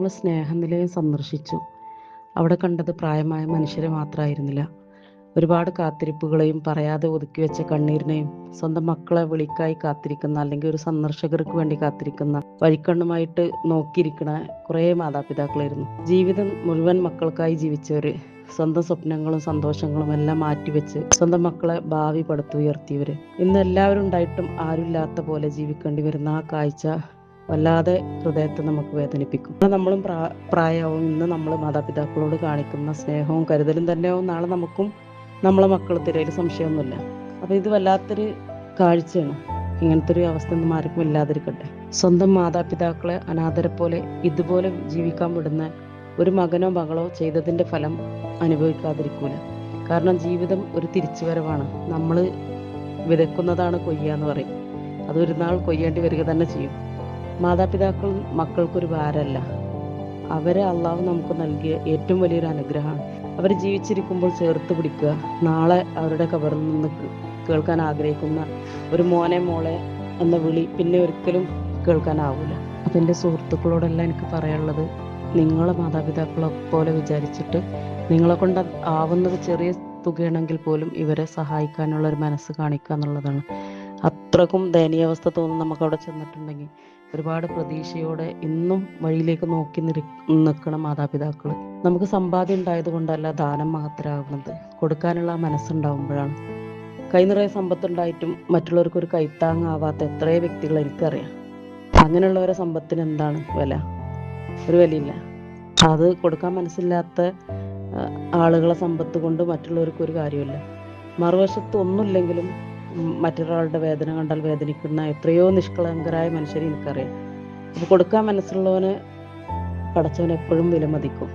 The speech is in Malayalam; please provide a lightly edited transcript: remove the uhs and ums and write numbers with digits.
ഞങ്ങൾ സ്നേഹനിലയം സന്ദർശിച്ചു. അവിടെ കണ്ടത് പ്രായമായ മനുഷ്യരെ മാത്രമായിരുന്നില്ല. ഒരുപാട് കാത്തിരിപ്പുകളെയും പറയാതെ ഒതുക്കി വെച്ച കണ്ണീരിനെയും സ്വന്തം മക്കളെ വിളിക്കായി കാത്തിരിക്കുന്ന, അല്ലെങ്കിൽ ഒരു സന്ദർശകർക്ക് വേണ്ടി കാത്തിരിക്കുന്ന, വഴിക്കണ്ണുമായിട്ട് നോക്കിയിരിക്കുന്ന കുറേ മാതാപിതാക്കളായിരുന്നു. ജീവിതം മുഴുവൻ മക്കൾക്കായി ജീവിച്ചവര്, സ്വന്തം സ്വപ്നങ്ങളും സന്തോഷങ്ങളും എല്ലാം മാറ്റിവെച്ച് സ്വന്തം മക്കളെ ഭാവി പടുത്തുയർത്തിയവര്. ഇന്ന് എല്ലാവരും ഉണ്ടായിട്ടും ആരുമില്ലാത്ത പോലെ ജീവിക്കേണ്ടി വരുന്ന ആ കാഴ്ച വല്ലാതെ ഹൃദയത്തെ നമുക്ക് വേദനിപ്പിക്കും. നമ്മളും പ്രായവും ഇന്ന് നമ്മൾ മാതാപിതാക്കളോട് കാണിക്കുന്ന സ്നേഹവും കരുതലും തന്നെയാവും നാളെ നമുക്കും നമ്മളെ മക്കൾ തിരയിൽ സംശയമൊന്നുമില്ല. അപ്പോൾ ഇത് വല്ലാത്തൊരു കാഴ്ചയാണ്. ഇങ്ങനത്തെ ഒരു അവസ്ഥ ഒന്നും ആർക്കും ഇല്ലാതിരിക്കട്ടെ. സ്വന്തം മാതാപിതാക്കളെ അനാഥരെ പോലെ ഇതുപോലെ ജീവിക്കാൻ വിടുന്ന ഒരു മകനോ മകളോ ചെയ്തതിൻ്റെ ഫലം അനുഭവിക്കാതിരിക്കൂല. കാരണം ജീവിതം ഒരു തിരിച്ചുവരവാണ്. നമ്മൾ വിതയ്ക്കുന്നതാണ് കൊയ്യാന്ന് പറയും. അതൊരു നാൾ കൊയ്യേണ്ടി വരിക തന്നെ ചെയ്യും. മാതാപിതാക്കൾ മക്കൾക്കൊരു ഭാരമല്ല, അവരെ അള്ളാഹു നമുക്ക് നൽകിയ ഏറ്റവും വലിയൊരു അനുഗ്രഹമാണ്. അവർ ജീവിച്ചിരിക്കുമ്പോൾ ചേർത്ത് പിടിക്കുക. നാളെ അവരുടെ ഖബറിൽ നിന്ന് കേൾക്കാൻ ആഗ്രഹിക്കുന്ന ഒരു മോനെ മോളെ എന്ന വിളി പിന്നെ ഒരിക്കലും കേൾക്കാനാവില്ല. അപ്പം എൻ്റെ സുഹൃത്തുക്കളോടെല്ലാം എനിക്ക് പറയാനുള്ളത്, നിങ്ങളെ മാതാപിതാക്കളെ പോലെ വിചാരിച്ചിട്ട് നിങ്ങളെ കൊണ്ട് ആവുന്നത് ചെറിയ തുകയാണെങ്കിൽ പോലും ഇവരെ സഹായിക്കാനുള്ള ഒരു മനസ്സ് കാണിക്കുക എന്നുള്ളതാണ്. അത്രക്കും ദയനീയാവസ്ഥ തോന്നും നമുക്ക് അവിടെ ചെന്നിട്ടുണ്ടെങ്കിൽ. ഒരുപാട് പ്രതീക്ഷയോടെ ഇന്നും വഴിയിലേക്ക് നോക്കി നിൽക്കണം മാതാപിതാക്കൾ. നമുക്ക് സമ്പാദ്യം ഉണ്ടായത് കൊണ്ടല്ല ദാനം മാത്രമാകുന്നത്, കൊടുക്കാനുള്ള മനസ്സുണ്ടാവുമ്പോഴാണ്. കൈനിറയെ സമ്പത്തുണ്ടായിട്ടും മറ്റുള്ളവർക്ക് ഒരു കൈത്താങ്ങാവാത്ത എത്രയോ വ്യക്തികൾ എനിക്കറിയാം. അങ്ങനെയുള്ളവരെ സമ്പത്തിന് എന്താണ് വില? ഒരു വിലയില്ല. അത് കൊടുക്കാൻ മനസ്സില്ലാത്ത ആളുകളെ സമ്പത്ത് കൊണ്ട് മറ്റുള്ളവർക്ക് ഒരു കാര്യമില്ല. മറുവശത്ത് ഒന്നുമില്ലെങ്കിലും മറ്റൊരാളുടെ വേദന കണ്ടാൽ വേദനിക്കുന്ന എത്രയോ നിഷ്കളങ്കരായ മനുഷ്യരെ എനിക്കറിയാം. അപ്പോൾ കൊടുക്കാൻ മനസ്സുള്ളവന് പടച്ചവൻ എപ്പോഴും വിലമതിക്കും.